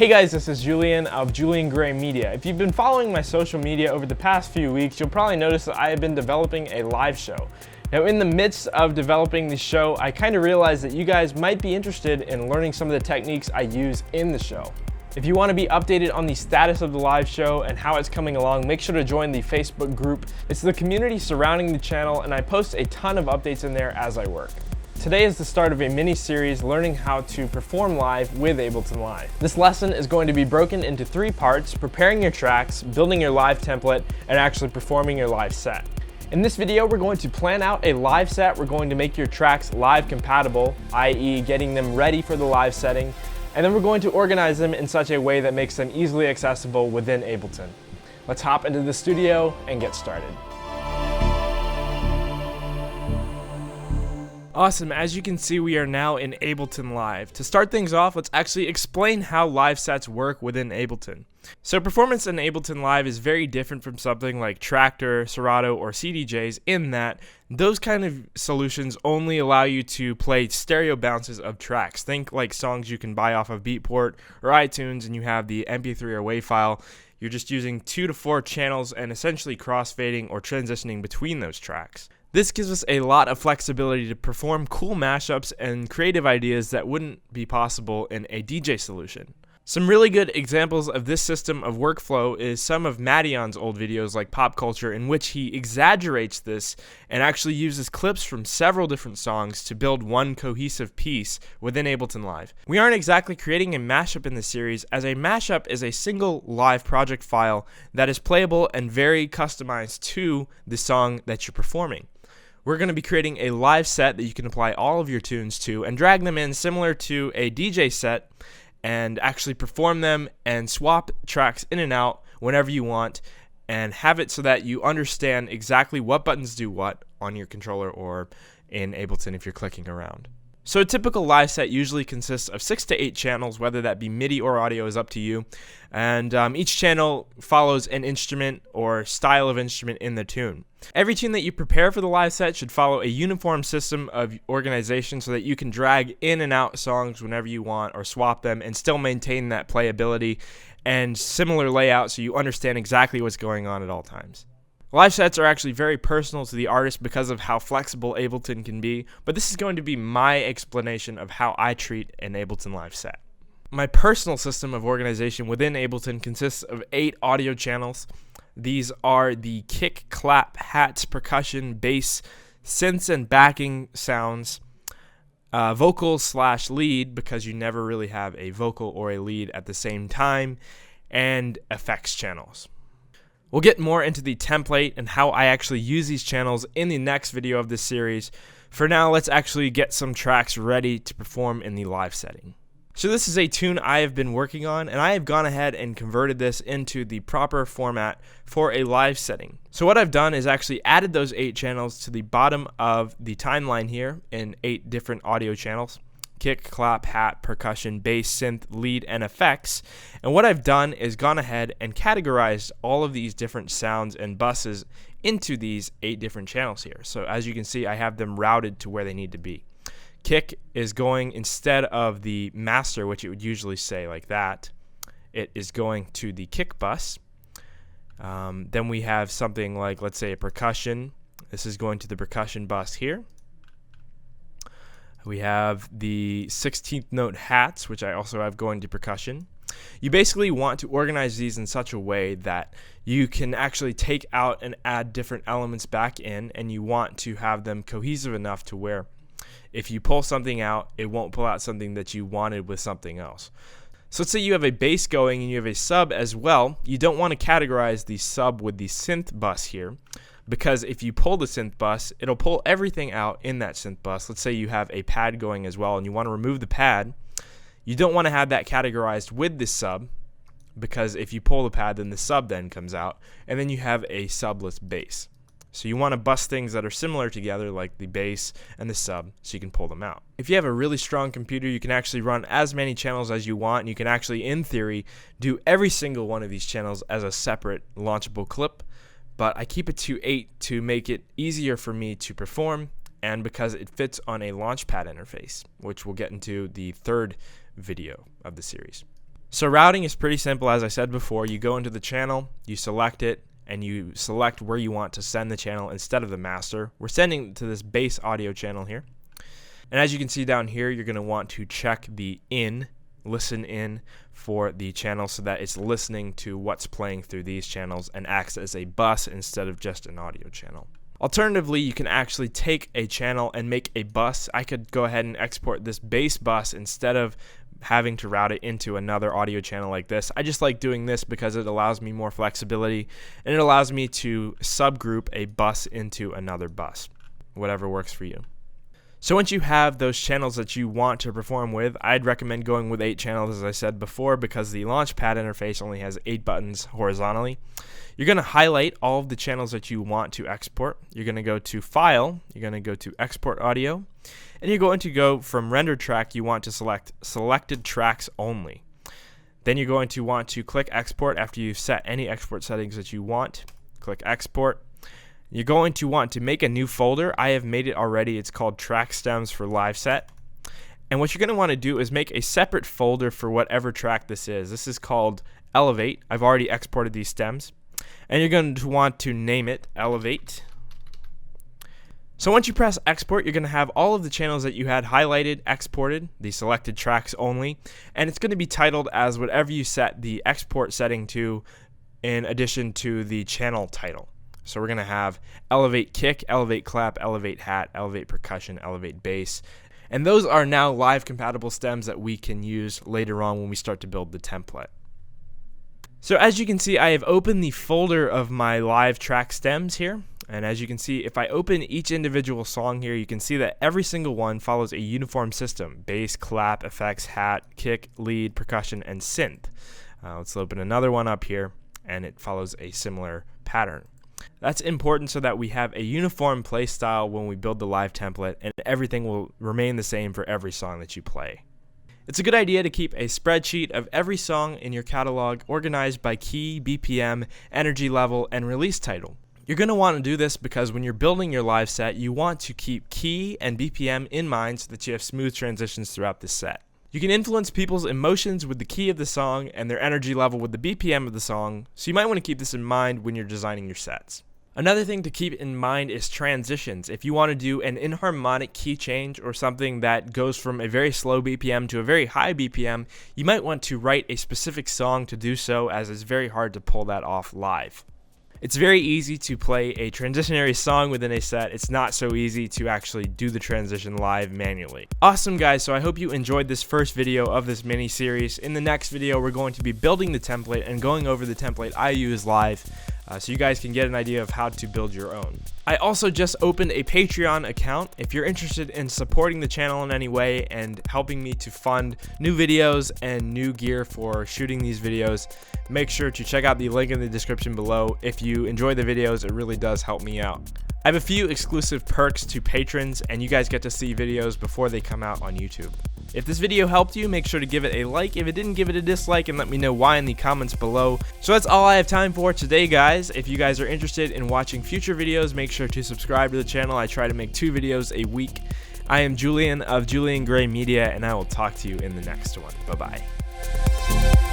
Hey guys, this is Julian of Julian Gray Media. If you've been following my social media over the past few weeks, you'll probably notice that I have been developing a live show. Now, in the midst of developing the show, I kind of realized that you guys might be interested in learning some of the techniques I use in the show. If you want to be updated on the status of the live show and how it's coming along, make sure to join the Facebook group. It's the community surrounding the channel, and I post a ton of updates in there as I work. Today is the start of a mini-series learning how to perform live with Ableton Live. This lesson is going to be broken into 3 parts: preparing your tracks, building your live template, and actually performing your live set. In this video, we're going to plan out a live set. We're going to make your tracks live compatible, i.e. getting them ready for the live setting, and then we're going to organize them in such a way that makes them easily accessible within Ableton. Let's hop into the studio and get started. Awesome, as you can see, we are now in Ableton Live. To start things off, let's actually explain how live sets work within Ableton. So performance in Ableton Live is very different from something like Tractor, Serato, or CDJs in that those kind of solutions only allow you to play stereo bounces of tracks. Think like songs you can buy off of Beatport or iTunes and you have the MP3 or WAV file. You're just using 2 to 4 channels and essentially crossfading or transitioning between those tracks. This gives us a lot of flexibility to perform cool mashups and creative ideas that wouldn't be possible in a DJ solution. Some really good examples of this system of workflow is some of Madion's old videos like Pop Culture, in which he exaggerates this and actually uses clips from several different songs to build one cohesive piece within Ableton Live. We aren't exactly creating a mashup in this series, as a mashup is a single live project file that is playable and very customized to the song that you're performing. We're going to be creating a live set that you can apply all of your tunes to and drag them in similar to a DJ set and actually perform them and swap tracks in and out whenever you want and have it so that you understand exactly what buttons do what on your controller or in Ableton if you're clicking around. So a typical live set usually consists of 6 to 8 channels, whether that be MIDI or audio is up to you, and each channel follows an instrument or style of instrument in the tune. Every tune that you prepare for the live set should follow a uniform system of organization so that you can drag in and out songs whenever you want or swap them and still maintain that playability and similar layout so you understand exactly what's going on at all times. Live sets are actually very personal to the artist because of how flexible Ableton can be, but this is going to be my explanation of how I treat an Ableton Live set. My personal system of organization within Ableton consists of 8 audio channels. These are the kick, clap, hats, percussion, bass, synths and backing sounds, vocals/lead, because you never really have a vocal or a lead at the same time, and effects channels. We'll get more into the template and how I actually use these channels in the next video of this series. For now, let's actually get some tracks ready to perform in the live setting. So this is a tune I have been working on, and I have gone ahead and converted this into the proper format for a live setting. So what I've done is actually added those 8 channels to the bottom of the timeline here in 8 different audio channels: kick, clap, hat, percussion, bass, synth, lead, and effects. And what I've done is gone ahead and categorized all of these different sounds and buses into these 8 different channels here. So as you can see, I have them routed to where they need to be. Kick is going, instead of the master, which it would usually say like that, it is going to the kick bus. Then we have something like, let's say, a percussion. This is going to the percussion bus here. We have the 16th note hats, which I also have going to percussion. You basically want to organize these in such a way that you can actually take out and add different elements back in, and you want to have them cohesive enough to where if you pull something out, it won't pull out something that you wanted with something else. So let's say you have a bass going and you have a sub as well. You don't want to categorize the sub with the synth bus here, because if you pull the synth bus, it'll pull everything out in that synth bus. Let's say you have a pad going as well and you want to remove the pad. You don't want to have that categorized with the sub, because if you pull the pad, then the sub then comes out, and then you have a subless bass. So you want to bus things that are similar together, like the bass and the sub, so you can pull them out. If you have a really strong computer, you can actually run as many channels as you want, and you can actually, in theory, do every single one of these channels as a separate launchable clip. But I keep it to 8 to make it easier for me to perform, and because it fits on a launchpad interface, which we'll get into the 3rd video of the series. So routing is pretty simple. As I said before, you go into the channel, you select it, and you select where you want to send the channel instead of the master. We're sending to this base audio channel here. And as you can see down here, you're going to want to check the listen in for the channel so that it's listening to what's playing through these channels and acts as a bus instead of just an audio channel. Alternatively, you can actually take a channel and make a bus. I could go ahead and export this base bus instead of having to route it into another audio channel like this. I just like doing this because it allows me more flexibility and it allows me to subgroup a bus into another bus, whatever works for you. So once you have those channels that you want to perform with, I'd recommend going with 8 channels, as I said before, because the Launchpad interface only has 8 buttons horizontally. You're going to highlight all of the channels that you want to export. You're going to go to File, you're going to go to Export Audio, and you're going to go from Render Track, you want to select Selected Tracks Only. Then you're going to want to click Export after you've set any export settings that you want. Click Export. You're going to want to make a new folder. I have made it already. It's called Track Stems for Live Set. And what you're going to want to do is make a separate folder for whatever track this is. This is called Elevate. I've already exported these stems. And you're going to want to name it Elevate. So once you press Export, you're going to have all of the channels that you had highlighted, exported, the selected tracks only. And it's going to be titled as whatever you set the export setting to in addition to the channel title. So we're going to have Elevate Kick, Elevate Clap, Elevate Hat, Elevate Percussion, Elevate Bass. And those are now live compatible stems that we can use later on when we start to build the template. So as you can see, I have opened the folder of my live track stems here. And as you can see, if I open each individual song here, you can see that every single one follows a uniform system: bass, clap, effects, hat, kick, lead, percussion, and synth. Let's open another one up here, and it follows a similar pattern. That's important so that we have a uniform play style when we build the live template, and everything will remain the same for every song that you play. It's a good idea to keep a spreadsheet of every song in your catalog organized by key, BPM, energy level, and release title. You're going to want to do this because when you're building your live set, you want to keep key and BPM in mind so that you have smooth transitions throughout the set. You can influence people's emotions with the key of the song and their energy level with the BPM of the song, so you might want to keep this in mind when you're designing your sets. Another thing to keep in mind is transitions. If you want to do an inharmonic key change or something that goes from a very slow BPM to a very high BPM, you might want to write a specific song to do so, as it's very hard to pull that off live. It's very easy to play a transitionary song within a set. It's not so easy to actually do the transition live manually. Awesome, guys, so I hope you enjoyed this first video of this mini series. In the next video, we're going to be building the template and going over the template I use live, so you guys can get an idea of how to build your own. I also just opened a Patreon account. If you're interested in supporting the channel in any way and helping me to fund new videos and new gear for shooting these videos, make sure to check out the link in the description below. If you enjoy the videos, it really does help me out. I have a few exclusive perks to patrons, and you guys get to see videos before they come out on YouTube. If this video helped you, make sure to give it a like. If it didn't, give it a dislike and let me know why in the comments below. So that's all I have time for today, guys. If you guys are interested in watching future videos, make sure to subscribe to the channel. I try to make 2 videos a week. I am Julian of Julian Gray Media, and I will talk to you in the next one. Bye-bye.